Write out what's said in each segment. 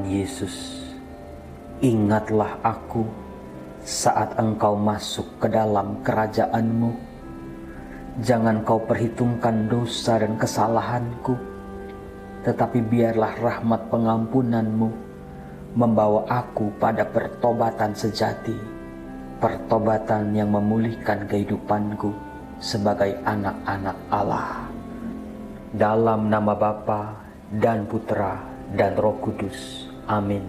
Yesus, ingatlah aku saat Engkau masuk ke dalam kerajaan-Mu. Jangan Kau perhitungkan dosa dan kesalahanku, tetapi biarlah rahmat pengampunan-Mu membawa aku pada pertobatan sejati, pertobatan yang memulihkan kehidupanku sebagai anak-anak Allah. Dalam nama Bapa dan Putra dan Roh Kudus. Amin.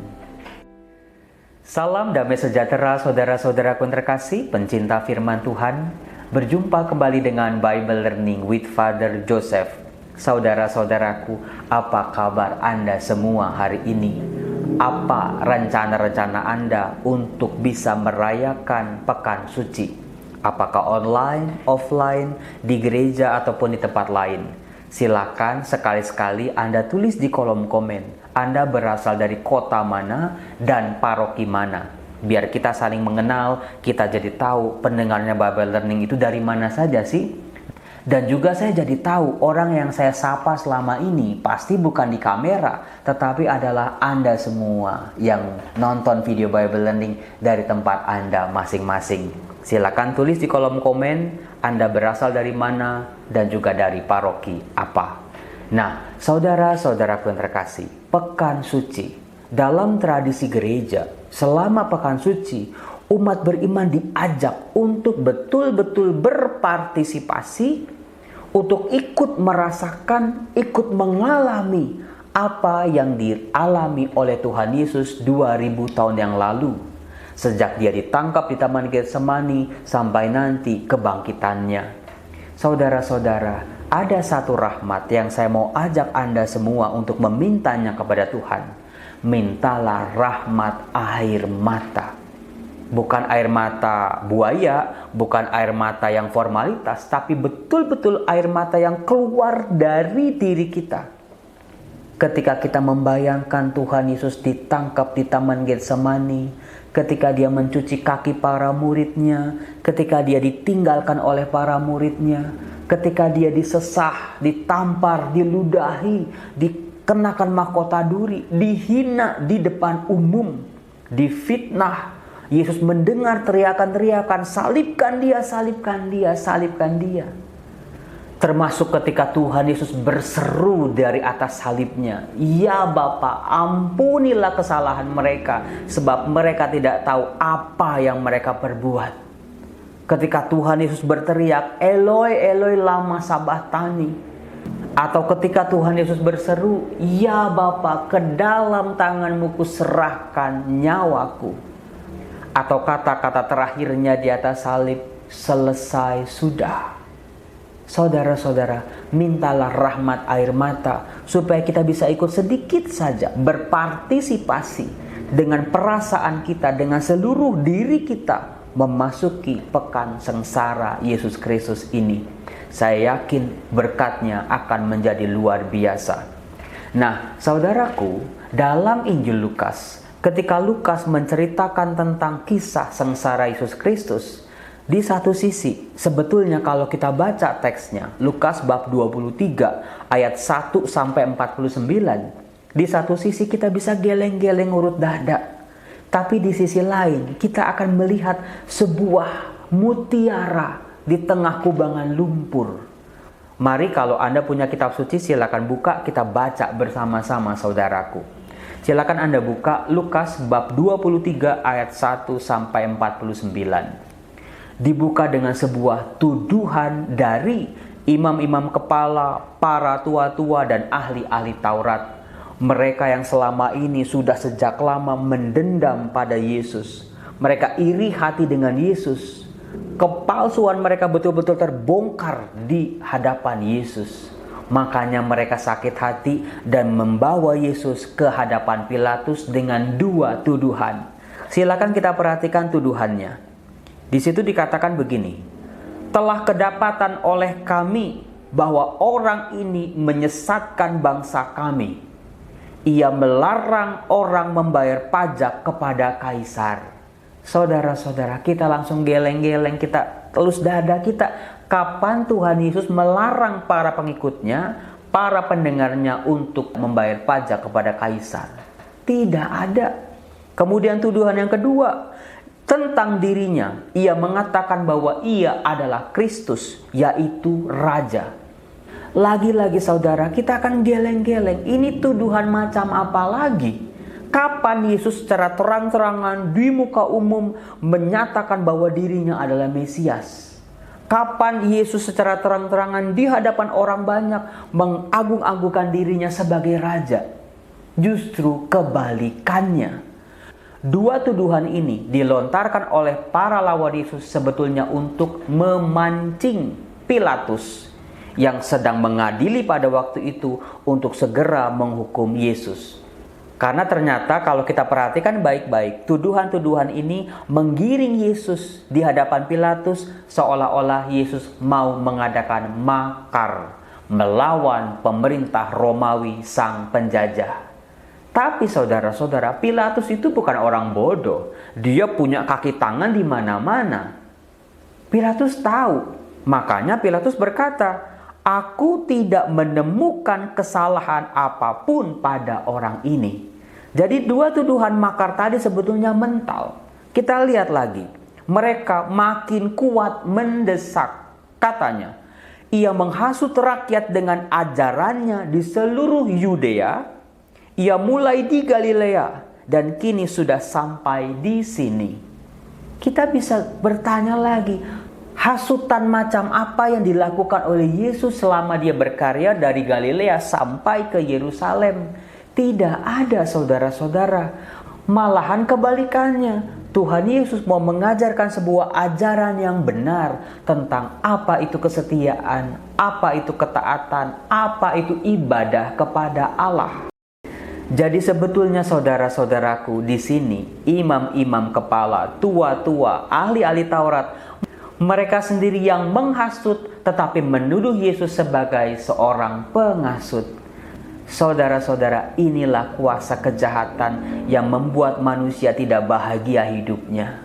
Salam damai sejahtera saudara-saudaraku yang terkasih, pencinta firman Tuhan. Berjumpa kembali dengan Bible Learning with Father Joseph. Saudara-saudaraku, apa kabar Anda semua hari ini? Apa rencana-rencana Anda untuk bisa merayakan Pekan Suci? Apakah online, offline, di gereja ataupun di tempat lain? Silakan sekali-sekali Anda tulis di kolom komen. Anda berasal dari kota mana dan paroki mana. Biar kita saling mengenal, kita jadi tahu pendengarnya Bible Learning itu dari mana saja sih. Dan juga saya jadi tahu orang yang saya sapa selama ini pasti bukan di kamera, tetapi adalah Anda semua yang nonton video Bible Learning dari tempat Anda masing-masing. Silakan tulis di kolom komen Anda berasal dari mana dan juga dari paroki apa. Nah, saudara-saudaraku yang terkasih, Pekan Suci. Dalam tradisi gereja, selama Pekan Suci, umat beriman diajak untuk betul-betul berpartisipasi, untuk ikut merasakan, ikut mengalami apa yang dialami oleh Tuhan Yesus 2000 tahun yang lalu. Sejak dia ditangkap di Taman Getsemani sampai nanti kebangkitannya. Saudara-saudara, ada satu rahmat yang saya mau ajak Anda semua untuk memintanya kepada Tuhan. Mintalah rahmat air mata. Bukan air mata buaya, bukan air mata yang formalitas, tapi betul-betul air mata yang keluar dari diri kita. Ketika kita membayangkan Tuhan Yesus ditangkap di Taman Getsemani, ketika dia mencuci kaki para muridnya, ketika dia ditinggalkan oleh para muridnya, ketika dia disesah, ditampar, diludahi, dikenakan mahkota duri, dihina di depan umum, difitnah. Yesus mendengar teriakan-teriakan, salibkan dia, salibkan dia, salibkan dia. Termasuk ketika Tuhan Yesus berseru dari atas salibnya, "Ya Bapa, ampunilah kesalahan mereka, sebab mereka tidak tahu apa yang mereka perbuat." Ketika Tuhan Yesus berteriak, "Eloi, Eloi, lama sabachthani." Atau ketika Tuhan Yesus berseru, "Ya Bapa, ke dalam tangan-Mu kuserahkan nyawaku." Atau kata-kata terakhirnya di atas salib, "Selesai sudah." Saudara-saudara, mintalah rahmat air mata supaya kita bisa ikut sedikit saja berpartisipasi dengan perasaan kita, dengan seluruh diri kita memasuki pekan sengsara Yesus Kristus ini. Saya yakin berkatnya akan menjadi luar biasa. Nah, saudaraku, dalam Injil Lukas, ketika Lukas menceritakan tentang kisah sengsara Yesus Kristus, di satu sisi, sebetulnya kalau kita baca teksnya, Lukas bab 23 ayat 1 sampai 49, di satu sisi kita bisa geleng-geleng urut dada. Tapi di sisi lain, kita akan melihat sebuah mutiara di tengah kubangan lumpur. Mari kalau Anda punya kitab suci, silakan buka, kita baca bersama-sama saudaraku. Silakan Anda buka Lukas bab 23 ayat 1 sampai 49. Dibuka dengan sebuah tuduhan dari imam-imam kepala, para tua-tua dan ahli-ahli Taurat. Mereka yang selama ini sudah sejak lama mendendam pada Yesus. Mereka iri hati dengan Yesus. Kepalsuan mereka betul-betul terbongkar di hadapan Yesus. Makanya mereka sakit hati dan membawa Yesus ke hadapan Pilatus dengan dua tuduhan. Silakan kita perhatikan tuduhannya. Di situ dikatakan begini, "Telah kedapatan oleh kami bahwa orang ini menyesatkan bangsa kami. Ia melarang orang membayar pajak kepada kaisar." Saudara-saudara, kita langsung geleng-geleng, kita telus dada kita. Kapan Tuhan Yesus melarang para pengikutnya, para pendengarnya untuk membayar pajak kepada kaisar? Tidak ada. Kemudian tuduhan yang kedua, tentang dirinya, ia mengatakan bahwa ia adalah Kristus, yaitu Raja. Lagi-lagi saudara, kita akan geleng-geleng. Ini tuduhan macam apa lagi? Kapan Yesus secara terang-terangan di muka umum menyatakan bahwa dirinya adalah Mesias? Kapan Yesus secara terang-terangan di hadapan orang banyak mengagung-agungkan dirinya sebagai Raja? Justru kebalikannya. Dua tuduhan ini dilontarkan oleh para lawan Yesus sebetulnya untuk memancing Pilatus yang sedang mengadili pada waktu itu untuk segera menghukum Yesus. Karena ternyata kalau kita perhatikan baik-baik, tuduhan-tuduhan ini menggiring Yesus di hadapan Pilatus seolah-olah Yesus mau mengadakan makar melawan pemerintah Romawi sang penjajah. Tapi saudara-saudara, Pilatus itu bukan orang bodoh. Dia punya kaki tangan di mana-mana. Pilatus tahu. Makanya Pilatus berkata, "Aku tidak menemukan kesalahan apapun pada orang ini." Jadi dua tuduhan makar tadi sebetulnya mental. Kita lihat lagi. Mereka makin kuat mendesak. Katanya, ia menghasut rakyat dengan ajarannya di seluruh Yudea. Ia mulai di Galilea dan kini sudah sampai di sini. Kita bisa bertanya lagi, hasutan macam apa yang dilakukan oleh Yesus selama dia berkarya dari Galilea sampai ke Yerusalem? Tidak ada, saudara-saudara. Malahan kebalikannya. Tuhan Yesus mau mengajarkan sebuah ajaran yang benar tentang apa itu kesetiaan, apa itu ketaatan, apa itu ibadah kepada Allah. Jadi sebetulnya saudara-saudaraku, di sini imam-imam kepala, tua-tua, ahli-ahli Taurat, mereka sendiri yang menghasut tetapi menuduh Yesus sebagai seorang penghasut. Saudara-saudara, inilah kuasa kejahatan yang membuat manusia tidak bahagia hidupnya.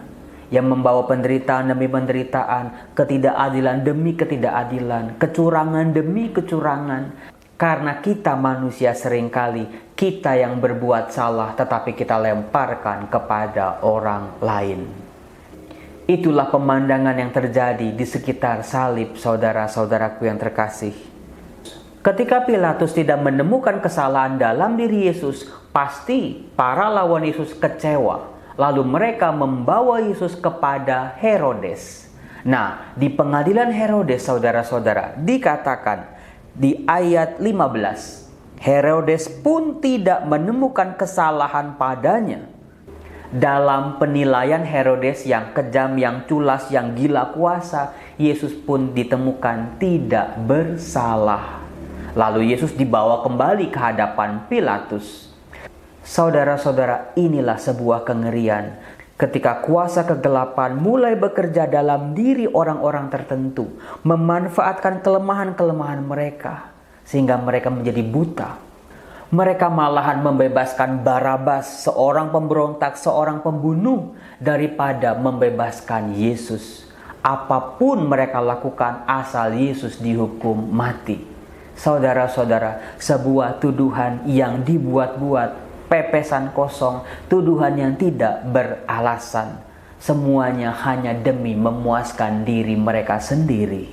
Yang membawa penderitaan demi penderitaan, ketidakadilan demi ketidakadilan, kecurangan demi kecurangan. Karena kita manusia seringkali, kita yang berbuat salah tetapi kita lemparkan kepada orang lain. Itulah pemandangan yang terjadi di sekitar salib, saudara-saudaraku yang terkasih. Ketika Pilatus tidak menemukan kesalahan dalam diri Yesus, pasti para lawan Yesus kecewa. Lalu mereka membawa Yesus kepada Herodes. Nah, di pengadilan Herodes, saudara-saudara, dikatakan di ayat 15, Herodes pun tidak menemukan kesalahan padanya. Dalam penilaian Herodes yang kejam, yang culas, yang gila kuasa, Yesus pun ditemukan tidak bersalah. Lalu Yesus dibawa kembali ke hadapan Pilatus. Saudara-saudara, inilah sebuah kengerian. Ketika kuasa kegelapan mulai bekerja dalam diri orang-orang tertentu, memanfaatkan kelemahan-kelemahan mereka, sehingga mereka menjadi buta. Mereka malahan membebaskan Barabas, seorang pemberontak, seorang pembunuh, daripada membebaskan Yesus. Apapun mereka lakukan asal Yesus dihukum mati. Saudara-saudara, sebuah tuduhan yang dibuat-buat, pepesan kosong, tuduhan yang tidak beralasan. Semuanya hanya demi memuaskan diri mereka sendiri.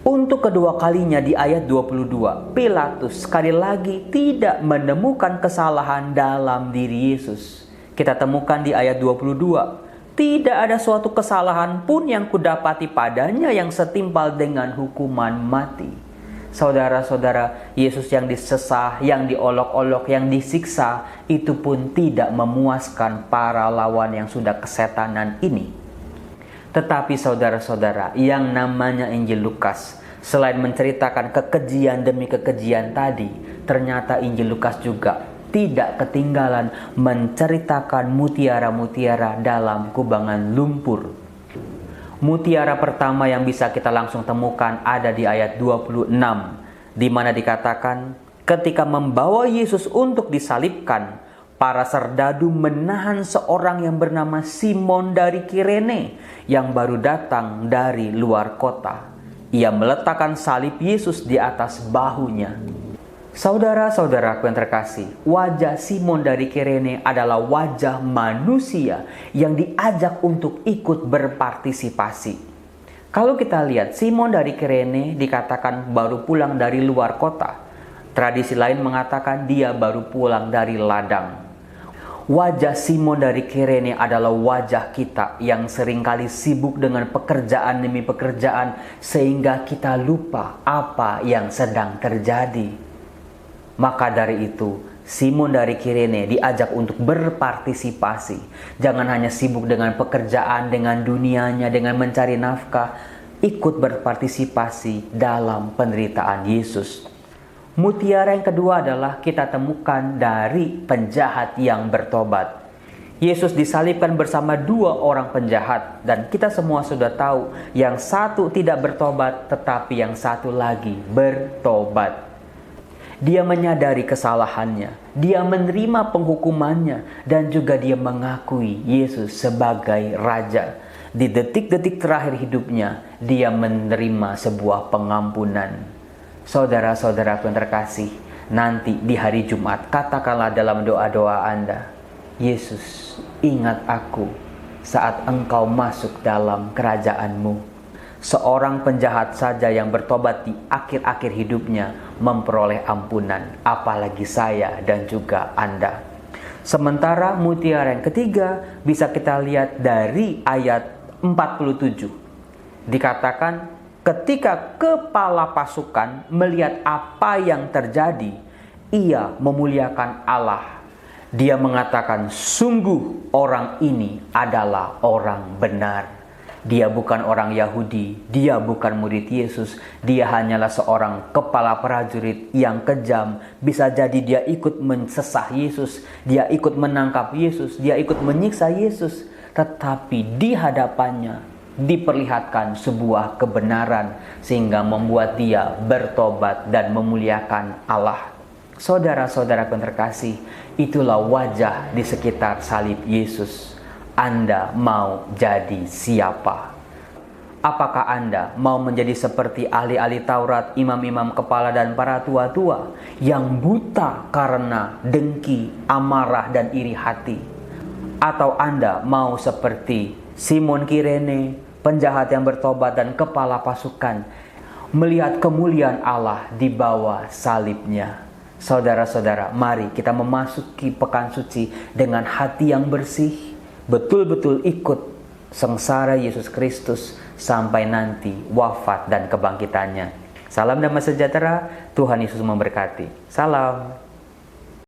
Untuk kedua kalinya di ayat 22, Pilatus sekali lagi tidak menemukan kesalahan dalam diri Yesus. Kita temukan di ayat 22, tidak ada suatu kesalahan pun yang kudapati padanya yang setimpal dengan hukuman mati. Saudara-saudara, Yesus yang disesah, yang diolok-olok, yang disiksa, itu pun tidak memuaskan para lawan yang sudah kesetanan ini. Tetapi saudara-saudara, yang namanya Injil Lukas, selain menceritakan kekejian demi kekejian tadi, ternyata Injil Lukas juga tidak ketinggalan menceritakan mutiara-mutiara dalam kubangan lumpur. Mutiara pertama yang bisa kita langsung temukan ada di ayat 26, di mana dikatakan, ketika membawa Yesus untuk disalibkan, para serdadu menahan seorang yang bernama Simon dari Kirene yang baru datang dari luar kota. Ia meletakkan salib Yesus di atas bahunya. Saudara-saudaraku yang terkasih, wajah Simon dari Kirene adalah wajah manusia yang diajak untuk ikut berpartisipasi. Kalau kita lihat, Simon dari Kirene dikatakan baru pulang dari luar kota. Tradisi lain mengatakan dia baru pulang dari ladang. Wajah Simon dari Kirene adalah wajah kita yang seringkali sibuk dengan pekerjaan demi pekerjaan sehingga kita lupa apa yang sedang terjadi. Maka dari itu, Simon dari Kirene diajak untuk berpartisipasi. Jangan hanya sibuk dengan pekerjaan, dengan dunianya, dengan mencari nafkah. Ikut berpartisipasi dalam penderitaan Yesus. Mutiara yang kedua adalah kita temukan dari penjahat yang bertobat. Yesus disalibkan bersama dua orang penjahat. Dan kita semua sudah tahu, yang satu tidak bertobat, tetapi yang satu lagi bertobat. Dia menyadari kesalahannya, dia menerima penghukumannya, dan juga dia mengakui Yesus sebagai Raja. Di detik-detik terakhir hidupnya, dia menerima sebuah pengampunan. Saudara-saudaraku yang terkasih, nanti di hari Jumat, katakanlah dalam doa-doa Anda, Yesus, ingat aku saat Engkau masuk dalam kerajaan-Mu. Seorang penjahat saja yang bertobat di akhir-akhir hidupnya memperoleh ampunan, apalagi saya dan juga Anda. Sementara mutiara yang ketiga bisa kita lihat dari ayat 47. Dikatakan ketika kepala pasukan melihat apa yang terjadi, ia memuliakan Allah. Dia mengatakan, sungguh orang ini adalah orang benar. Dia bukan orang Yahudi, dia bukan murid Yesus, dia hanyalah seorang kepala prajurit yang kejam. Bisa jadi dia ikut mensesah Yesus, dia ikut menangkap Yesus, dia ikut menyiksa Yesus. Tetapi di hadapannya diperlihatkan sebuah kebenaran sehingga membuat dia bertobat dan memuliakan Allah. Saudara-saudara yang terkasih, itulah wajah di sekitar salib Yesus. Anda mau jadi siapa? Apakah Anda mau menjadi seperti ahli-ahli Taurat, imam-imam kepala dan para tua-tua yang buta karena dengki, amarah dan iri hati? Atau Anda mau seperti Simon Kirene, penjahat yang bertobat dan kepala pasukan, melihat kemuliaan Allah di bawah salibnya? Saudara-saudara, mari kita memasuki pekan suci dengan hati yang bersih, betul-betul ikut sengsara Yesus Kristus sampai nanti wafat dan kebangkitannya. Salam damai sejahtera, Tuhan Yesus memberkati. Salam.